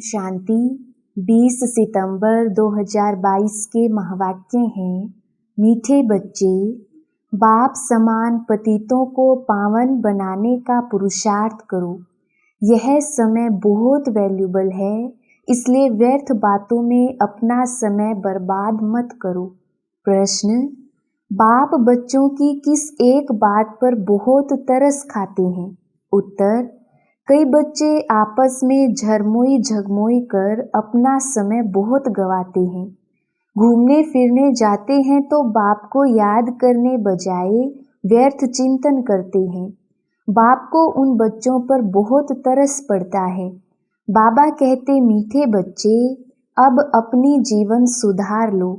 शांति 20 सितंबर 2022 के महावाक्य हैं। मीठे बच्चे, बाप समान पतितों को पावन बनाने का पुरुषार्थ करो। यह समय बहुत वैल्यूबल है, इसलिए व्यर्थ बातों में अपना समय बर्बाद मत करो। प्रश्न: बाप बच्चों की किस एक बात पर बहुत तरस खाते हैं? उत्तर: कई बच्चे आपस में झरमोई झगमोई कर अपना समय बहुत गवाते हैं। घूमने फिरने जाते हैं तो बाप को याद करने बजाय व्यर्थ चिंतन करते हैं। बाप को उन बच्चों पर बहुत तरस पड़ता है। बाबा कहते, मीठे बच्चे, अब अपनी जीवन सुधार लो,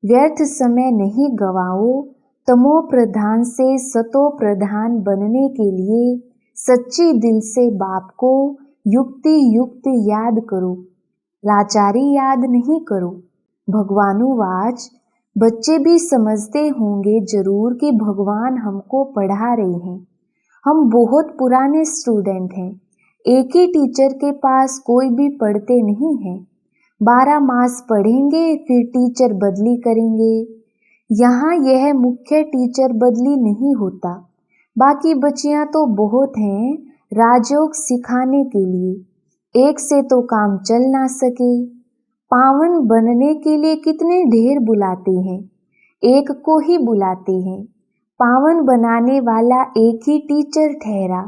व्यर्थ समय नहीं गवाओ। तमो प्रधान से सतो प्रधान बनने के लिए सच्ची दिल से बाप को युक्ति युक्त याद करो, लाचारी याद नहीं करो। भगवानुवाच: बच्चे भी समझते होंगे जरूर कि भगवान हमको पढ़ा रहे हैं। हम बहुत पुराने स्टूडेंट हैं। एक ही टीचर के पास कोई भी पढ़ते नहीं हैं। 12 मास पढ़ेंगे फिर टीचर बदली करेंगे। यहाँ यह मुख्य टीचर बदली नहीं होता। बाकी बच्चियां तो बहुत हैं राजयोग सिखाने के लिए। एक से तो काम चल ना सके। पावन बनने के लिए कितने ढेर बुलाते हैं, एक को ही बुलाते हैं। पावन बनाने वाला एक ही टीचर ठहरा।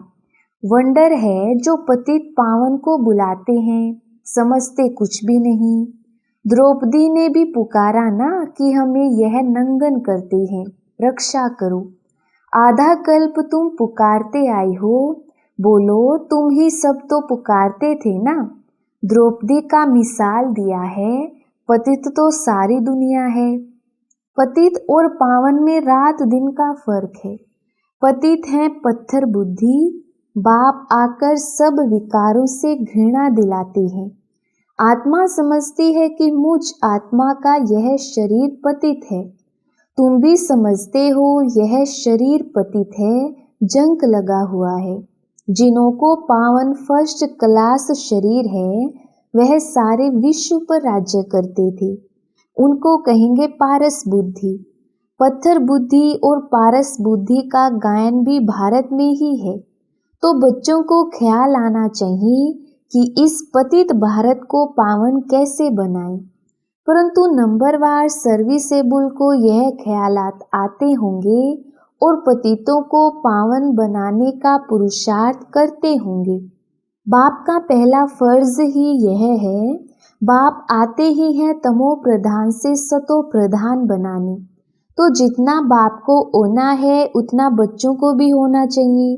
वंडर है जो पतित पावन को बुलाते हैं, समझते कुछ भी नहीं। द्रौपदी ने भी पुकारा ना कि हमें यह नंगन करते हैं, रक्षा करो। आधा कल्प तुम पुकारते आई हो, बोलो तुम ही सब तो पुकारते थे ना। द्रौपदी का मिसाल दिया है, पतित तो सारी दुनिया है। पतित और पावन में रात दिन का फर्क है। पतित हैं पत्थर बुद्धि, बाप आकर सब विकारों से घृणा दिलाते हैं। आत्मा समझती है कि मुझ आत्मा का यह शरीर पतित है। तुम भी समझते हो यह शरीर पतित है, जंक लगा हुआ है। जिन्हों को पावन फर्स्ट क्लास शरीर है, वह सारे विश्व पर राज्य करते थे। उनको कहेंगे पारस बुद्धि। पत्थर बुद्धि और पारस बुद्धि का गायन भी भारत में ही है। तो बच्चों को ख्याल आना चाहिए कि इस पतित भारत को पावन कैसे बनाएं। परंतु नंबरवार सर्विसेबल को यह ख्यालात आते होंगे और पतितों को पावन बनाने का पुरुषार्थ करते होंगे। बाप का पहला फर्ज ही यह है, बाप आते ही हैं तमो प्रधान से सतो प्रधान बनाने। तो जितना बाप को होना है उतना बच्चों को भी होना चाहिए।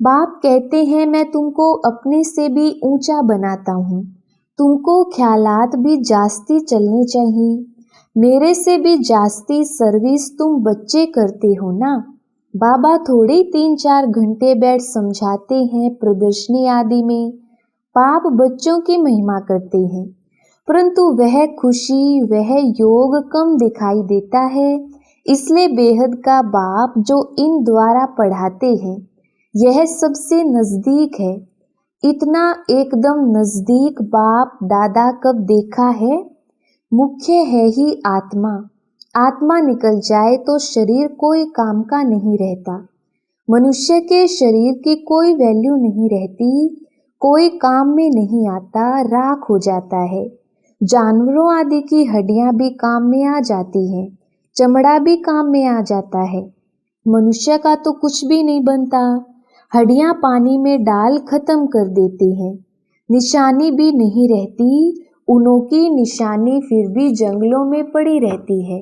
बाप कहते हैं, मैं तुमको अपने से भी ऊंचा बनाता हूँ, तुमको ख्यालात भी जास्ती चलने चाहिए। मेरे से भी जास्ती सर्विस तुम बच्चे करते हो ना। बाबा थोड़ी 3-4 घंटे बैठ समझाते हैं प्रदर्शनी आदि में। बाप बच्चों की महिमा करते हैं, परंतु वह खुशी वह योग कम दिखाई देता है। इसलिए बेहद का बाप जो इन द्वारा पढ़ाते हैं, यह सबसे नजदीक है। इतना एकदम नजदीक बाप दादा कब देखा है? मुख्य है ही आत्मा। आत्मा निकल जाए तो शरीर कोई काम का नहीं रहता। मनुष्य के शरीर की कोई वैल्यू नहीं रहती, कोई काम में नहीं आता, राख हो जाता है। जानवरों आदि की हड्डियां भी काम में आ जाती हैं, चमड़ा भी काम में आ जाता है। मनुष्य का तो कुछ भी नहीं बनता। हड्डियां पानी में डाल खत्म कर देते हैं, निशानी भी नहीं रहती। उनों की निशानी फिर भी जंगलों में पड़ी रहती है।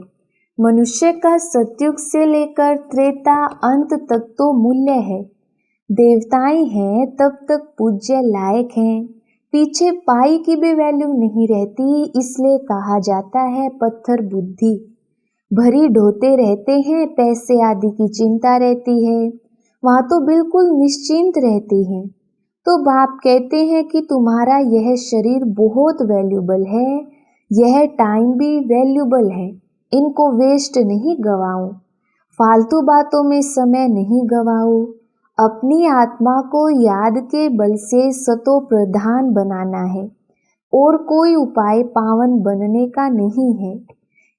मनुष्य का सतयुग से लेकर त्रेता अंत तक तो मूल्य है। देवताएं हैं तब तक पूज्य लायक हैं। पीछे पाई की भी वैल्यू नहीं रहती, इसलिए कहा जाता है पत्थर बुद्धि। भरी ढोते रहते हैं, पैसे आदि की चिंता रहती है, वहाँ तो बिल्कुल निश्चिंत रहते हैं। तो बाप कहते हैं कि तुम्हारा यह शरीर बहुत वैल्यूबल है, यह टाइम भी वैल्यूबल है, इनको वेस्ट नहीं गवाओ, फालतू बातों में समय नहीं गवाओ। अपनी आत्मा को याद के बल से सतो प्रधान बनाना है। और कोई उपाय पावन बनने का नहीं है।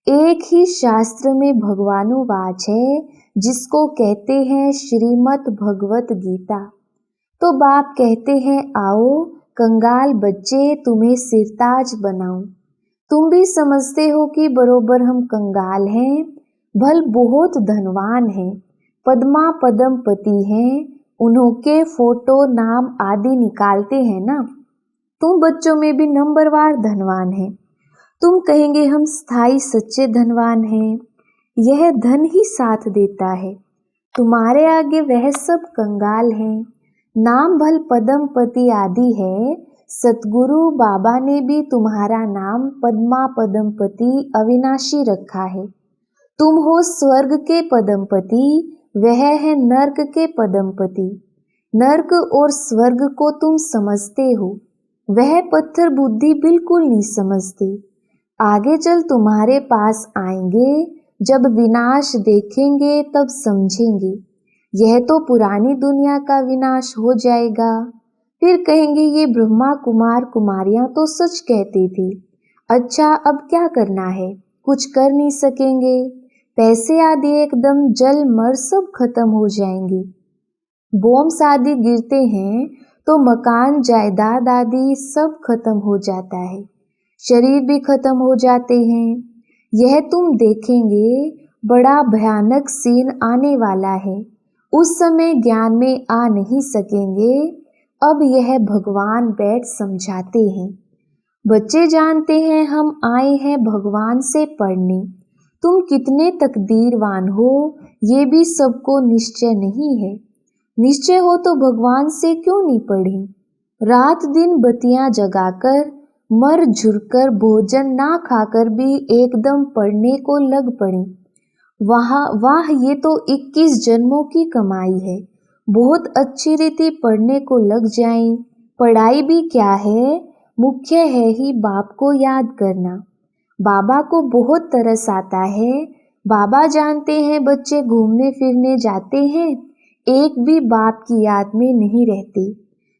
एक ही शास्त्र में भगवानुवाच है, जिसको कहते हैं श्रीमद् भगवत गीता। तो बाप कहते हैं, आओ कंगाल बच्चे, तुम्हें सिरताज बनाऊं। तुम भी समझते हो कि बरोबर हम कंगाल हैं, भल बहुत धनवान हैं, पद्मा पद्मपति हैं, उन्हों के फोटो नाम आदि निकालते हैं ना। तुम बच्चों में भी नंबरवार धनवान हैं। तुम कहेंगे हम स्थायी सच्चे धनवान हैं, यह धन ही साथ देता है। तुम्हारे आगे वह सब कंगाल हैं। नाम भल पद्मपति आदि है, सतगुरु बाबा ने भी तुम्हारा नाम पद्मा पद्मपति अविनाशी रखा है। तुम हो स्वर्ग के पद्मपति, वह है नर्क के पद्मपति। नर्क और स्वर्ग को तुम समझते हो, वह पत्थर बुद्धि बिल्कुल नहीं समझते। आगे चल तुम्हारे पास आएंगे, जब विनाश देखेंगे तब समझेंगे। यह तो पुरानी दुनिया का विनाश हो जाएगा। फिर कहेंगे ये ब्रह्मा कुमार कुमारियां तो सच कहते थे। अच्छा अब क्या करना है? कुछ कर नहीं सकेंगे। पैसे आदि एकदम जल मर सब खत्म हो जाएंगे। बॉम्ब आदि गिरते हैं तो मकान जायदाद आदि सब खत्म हो जाता है। शरीर भी खत्म हो जाते हैं। यह तुम देखेंगे, बड़ा भयानक सीन आने वाला है। उस समय ज्ञान में आ नहीं सकेंगे। अब यह भगवान बैठ समझाते हैं। बच्चे जानते हैं हम आए हैं भगवान से पढ़ने। तुम कितने तकदीरवान हो, ये भी सबको निश्चय नहीं है। निश्चय हो तो भगवान से क्यों नहीं पढ़े? रात दिन बत्तियां जगाकर, मर झुरकर, भोजन ना खाकर भी एकदम पढ़ने को लग पड़े। वाह ये तो 21 जन्मों की कमाई है। बहुत अच्छी रीति पढ़ने को लग जाएं। पढ़ाई भी क्या है, मुख्य है ही बाप को याद करना। बाबा को बहुत तरस आता है। बाबा जानते हैं बच्चे घूमने फिरने जाते हैं, एक भी बाप की याद में नहीं रहते।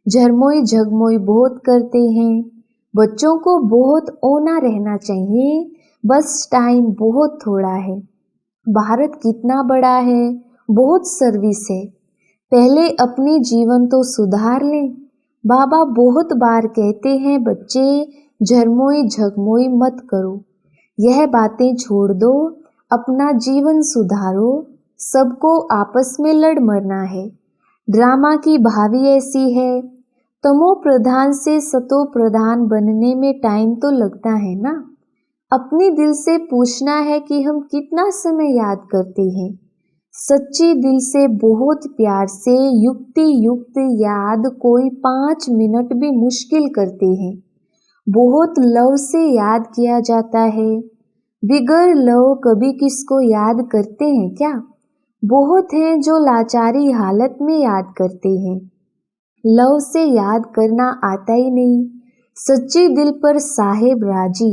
झरमोई झगमोई बहुत करते हैं। बच्चों को बहुत ओना रहना चाहिए, बस टाइम बहुत थोड़ा है। भारत कितना बड़ा है, बहुत सर्विस है। पहले अपनी जीवन तो सुधार लें। बाबा बहुत बार कहते हैं बच्चे झरमोई झगमोई मत करो, यह बातें छोड़ दो, अपना जीवन सुधारो। सबको आपस में लड़ मरना है। ड्रामा की भावी ऐसी है। तमो प्रधान से सतो प्रधान बनने में टाइम तो लगता है ना। अपने दिल से पूछना है कि हम कितना समय याद करते हैं। सच्चे दिल से बहुत प्यार से युक्ति युक्त याद कोई 5 मिनट भी मुश्किल करते हैं। बहुत लव से याद किया जाता है। बिगर लव कभी किसको याद करते हैं क्या? बहुत हैं जो लाचारी हालत में याद करते हैं। लव से याद करना आता ही नहीं। सच्चे दिल पर साहेब राजी।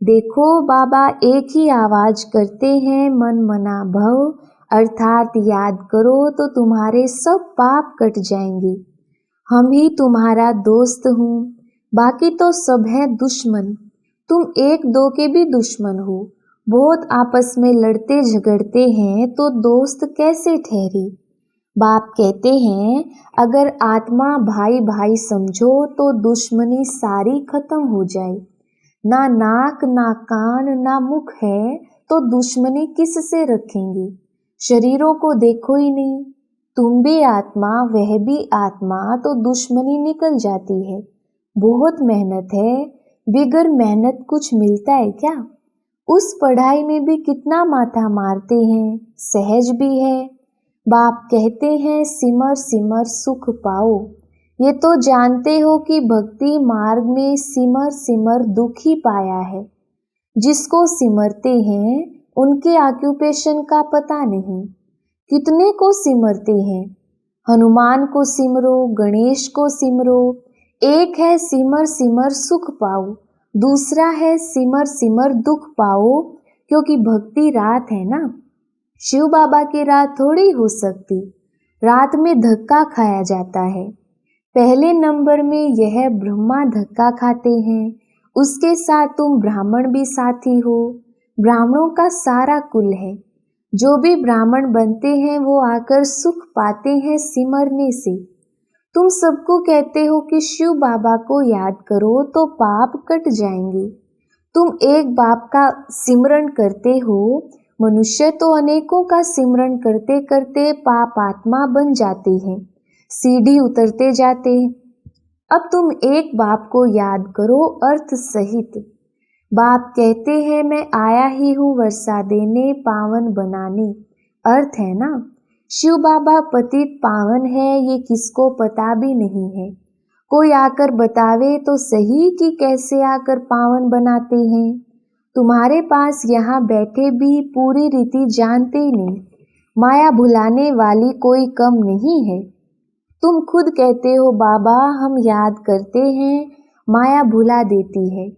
देखो बाबा एक ही आवाज करते हैं, मन मना भव, अर्थात याद करो तो तुम्हारे सब पाप कट जाएंगे। हम ही तुम्हारा दोस्त हूँ, बाकी तो सब है दुश्मन। तुम एक दो के भी दुश्मन हो। बहुत आपस में लड़ते झगड़ते हैं तो दोस्त कैसे ठहरे? बाप कहते हैं अगर आत्मा भाई भाई समझो तो दुश्मनी सारी खत्म हो जाए। ना नाक ना कान ना मुख है तो दुश्मनी किस से रखेंगे? शरीरों को देखो ही नहीं। तुम भी आत्मा वह भी आत्मा, तो दुश्मनी निकल जाती है। बहुत मेहनत है, बिगर मेहनत कुछ मिलता है क्या? उस पढ़ाई में भी कितना माथा मारते हैं, सहज भी है। बाप कहते हैं सिमर सिमर सुख पाओ। ये तो जानते हो कि भक्ति मार्ग में सिमर सिमर दुख ही पाया है। जिसको सिमरते हैं उनके ऑक्यूपेशन का पता नहीं। कितने को सिमरते हैं? हनुमान को सिमरो, गणेश को सिमरो। एक है सिमर सिमर सुख पाओ, दूसरा है सिमर सिमर दुख पाओ, क्योंकि भक्ति रात है ना। शिव बाबा की रात थोड़ी हो सकती। रात में धक्का खाया जाता है। पहले नंबर में यह ब्रह्मा धक्का खाते हैं, उसके साथ तुम ब्राह्मण भी साथी हो। ब्राह्मणों का सारा कुल है। जो भी ब्राह्मण बनते हैं वो आकर सुख पाते हैं सिमरने से। तुम सबको कहते हो कि शिव बाबा को याद करो तो पाप कट जाएंगे। तुम एक बाप का सिमरन करते हो। मनुष्य तो अनेकों का सिमरन करते करते पाप आत्मा बन जाते हैं, सीढ़ी उतरते जाते हैं। अब तुम एक बाप को याद करो अर्थ सहित। बाप कहते हैं मैं आया ही हूँ वर्षा देने पावन बनाने। अर्थ है ना, शिव बाबा पतित पावन है ये किसको पता भी नहीं है। कोई आकर बतावे तो सही कि कैसे आकर पावन बनाते हैं। तुम्हारे पास यहाँ बैठे भी पूरी रीति जानते नहीं। माया भुलाने वाली कोई कम नहीं है। तुम खुद कहते हो बाबा हम याद करते हैं, माया भुला देती है।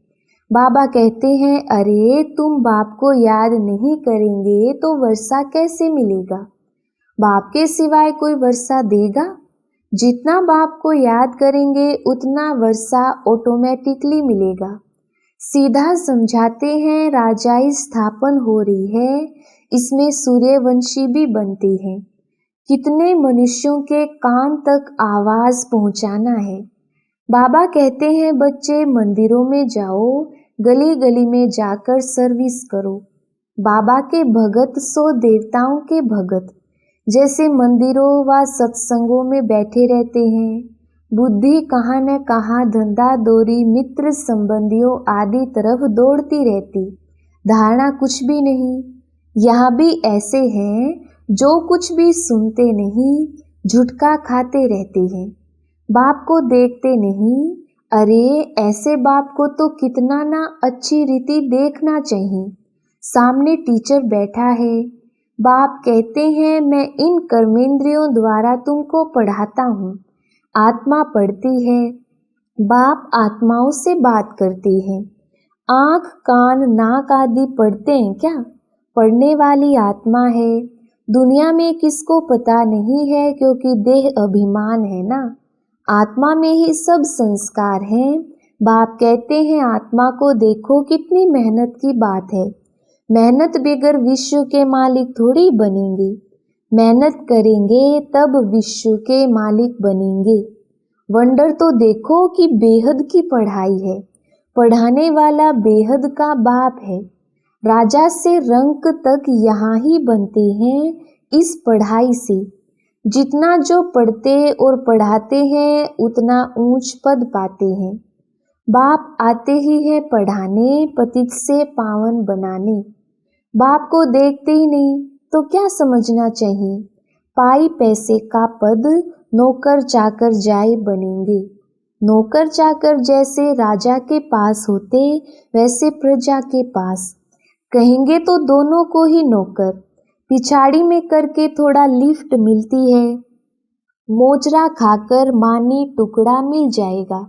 बाबा कहते हैं अरे तुम बाप को याद नहीं करेंगे तो वर्षा कैसे मिलेगा। बाप के सिवाय कोई वर्षा देगा। जितना बाप को याद करेंगे उतना वर्षा ऑटोमेटिकली मिलेगा। सीधा समझाते हैं राजाई स्थापन हो रही है, इसमें सूर्यवंशी भी बनते हैं। कितने मनुष्यों के कान तक आवाज पहुंचाना है। बाबा कहते हैं बच्चे मंदिरों में जाओ, गली गली में जाकर सर्विस करो। बाबा के भगत सो देवताओं के भगत। जैसे मंदिरों व सत्संगों में बैठे रहते हैं, बुद्धि कहाँ न कहाँ धंधा दौरी मित्र संबंधियों आदि तरफ दौड़ती रहती, धारणा कुछ भी नहीं। यहाँ भी ऐसे हैं जो कुछ भी सुनते नहीं, झुटका खाते रहते हैं, बाप को देखते नहीं। अरे ऐसे बाप को तो कितना ना अच्छी रीति देखना चाहिए। सामने टीचर बैठा है, बाप कहते हैं मैं इन कर्मेंद्रियों द्वारा तुमको पढ़ाता हूँ। आत्मा पढ़ती है, बाप आत्माओं से बात करते हैं। आँख कान नाक आदि पढ़ते हैं क्या? पढ़ने वाली आत्मा है। दुनिया में किसको पता नहीं है क्योंकि देह अभिमान है ना। आत्मा में ही सब संस्कार हैं। बाप कहते हैं आत्मा को देखो कितनी मेहनत की बात है। मेहनत बगैर विश्व के मालिक थोड़ी बनेंगे। मेहनत करेंगे तब विश्व के मालिक बनेंगे। वंडर तो देखो कि बेहद की पढ़ाई है। पढ़ाने वाला बेहद का बाप है। राजा से रंक तक यहाँ ही बनते हैं इस पढ़ाई से। जितना जो पढ़ते और पढ़ाते हैं उतना ऊंच पद पाते हैं। बाप आते ही है पढ़ाने, पतित से पावन बनाने। बाप को देखते ही नहीं तो क्या समझना चाहिए। पाई पैसे का पद नौकर चाकर जाए बनेंगे। नौकर चाकर जैसे राजा के पास होते वैसे प्रजा के पास। कहेंगे तो दोनों को ही नौकर। पिछाड़ी में करके थोड़ा लिफ्ट मिलती है। मोजरा खाकर मानी टुकड़ा मिल जाएगा।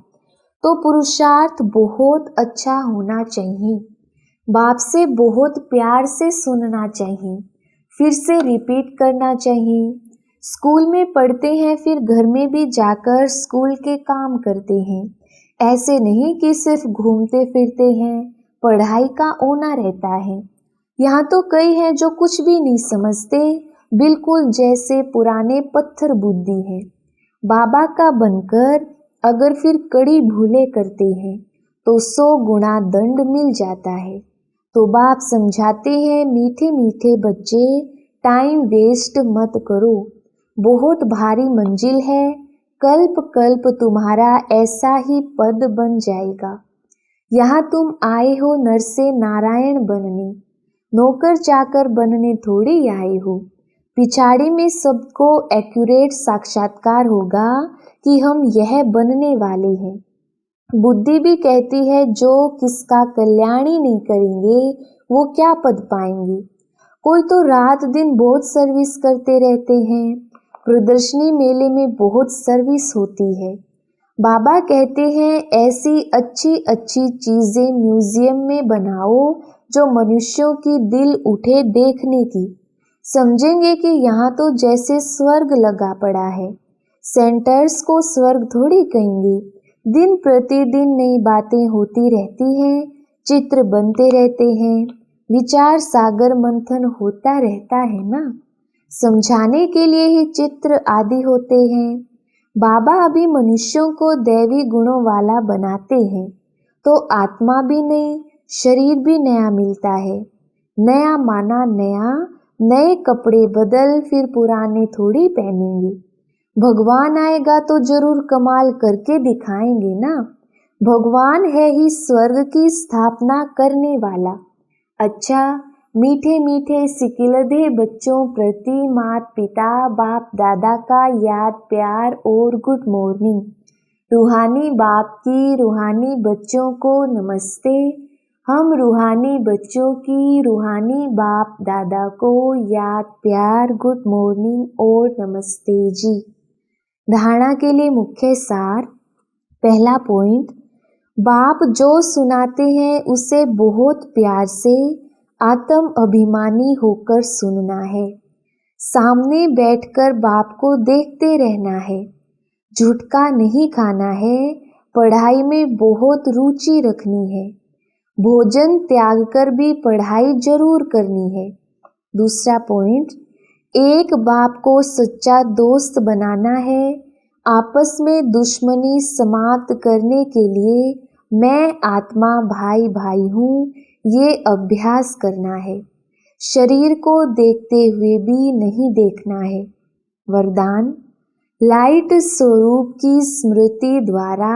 तो पुरुषार्थ बहुत अच्छा होना चाहिए। बाप से बहुत प्यार से सुनना चाहिए। फिर से रिपीट करना चाहिए। स्कूल में पढ़ते हैं फिर घर में भी जाकर स्कूल के काम करते हैं। ऐसे नहीं कि सिर्फ घूमते फिरते हैं, पढ़ाई का ओना रहता है। यहाँ तो कई हैं जो कुछ भी नहीं समझते, बिल्कुल जैसे पुराने पत्थर बुद्धि है। बाबा का बनकर अगर फिर कड़ी भूले करते हैं तो 100 गुना दंड मिल जाता है। तो बाप समझाते हैं मीठे मीठे बच्चे टाइम वेस्ट मत करो। बहुत भारी मंजिल है। कल्प कल्प तुम्हारा ऐसा ही पद बन जाएगा। यहाँ तुम आए हो नर से नारायण बनने, नौकर चाकर बनने थोड़ी आए हो। पिछाड़ी में सबको एक्यूरेट साक्षात्कार होगा कि हम यह बनने वाले हैं। बुद्धि भी कहती है जो किसका कल्याण ही नहीं करेंगे वो क्या पद पाएंगे। कोई तो रात दिन बहुत सर्विस करते रहते हैं। प्रदर्शनी मेले में बहुत सर्विस होती है। बाबा कहते हैं ऐसी अच्छी अच्छी चीजें म्यूजियम में बनाओ जो मनुष्यों की दिल उठे देखने की। समझेंगे कि यहाँ तो जैसे स्वर्ग लगा पड़ा है। सेंटर्स को स्वर्ग थोड़ी कहेंगे। दिन प्रतिदिन नई बातें होती रहती हैं, चित्र बनते रहते हैं, विचार सागर मंथन होता रहता है ना। समझाने के लिए ही चित्र आदि होते हैं। बाबा अभी मनुष्यों को दैवी गुणों वाला बनाते हैं, तो आत्मा भी नई, शरीर भी नया मिलता है। नया माना नया, नए कपड़े बदल फिर पुराने थोड़ी पहनेंगे। भगवान आएगा तो जरूर कमाल करके दिखाएंगे ना। भगवान है ही स्वर्ग की स्थापना करने वाला। अच्छा, मीठे मीठे सिकिलधे बच्चों प्रति माता पिता बाप दादा का याद प्यार और गुड मॉर्निंग। रूहानी बाप की रूहानी बच्चों को नमस्ते। हम रूहानी बच्चों की रूहानी बाप दादा को याद प्यार गुड मॉर्निंग और नमस्ते जी। धारणा के लिए मुख्य सार। पहला पॉइंट, बाप जो सुनाते हैं उसे बहुत प्यार से आत्म अभिमानी होकर सुनना है। सामने बैठकर बाप को देखते रहना है। झुटका नहीं खाना है। पढ़ाई में बहुत रुचि रखनी है। भोजन त्याग कर भी पढ़ाई जरूर करनी है। दूसरा पॉइंट, एक बाप को सच्चा दोस्त बनाना है। आपस में दुश्मनी समाप्त करने के लिए मैं आत्मा भाई भाई हूँ, ये अभ्यास करना है। शरीर को देखते हुए भी नहीं देखना है। वरदान, लाइट स्वरूप की स्मृति द्वारा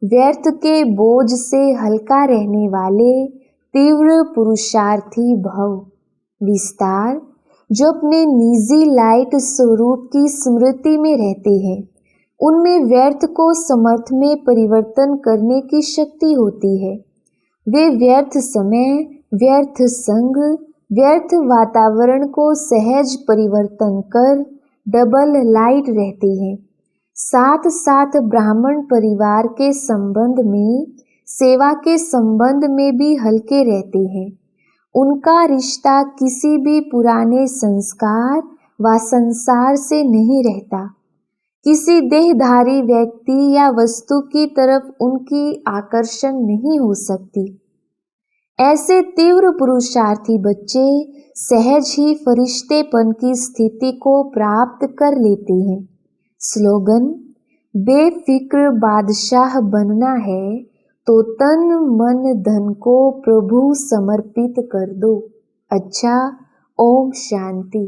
व्यर्थ के बोझ से हल्का रहने वाले तीव्र पुरुषार्थी भव। विस्तार, जो अपने निजी लाइट स्वरूप की स्मृति में रहते हैं, उनमें व्यर्थ को समर्थ में परिवर्तन करने की शक्ति होती है। वे व्यर्थ समय, व्यर्थ संग, व्यर्थ वातावरण को सहज परिवर्तन कर डबल लाइट रहते हैं। साथ साथ ब्राह्मण परिवार के संबंध में, सेवा के संबंध में भी हल्के रहते हैं। उनका रिश्ता किसी भी पुराने संस्कार व संसार से नहीं रहता। किसी देहधारी व्यक्ति या वस्तु की तरफ उनकी आकर्षण नहीं हो सकती। ऐसे तीव्र पुरुषार्थी बच्चे सहज ही फरिश्तेपन की स्थिति को प्राप्त कर लेते हैं। स्लोगन, बेफिक्र बादशाह बनना है तो तन मन धन को प्रभु समर्पित कर दो। अच्छा, ओम शांति।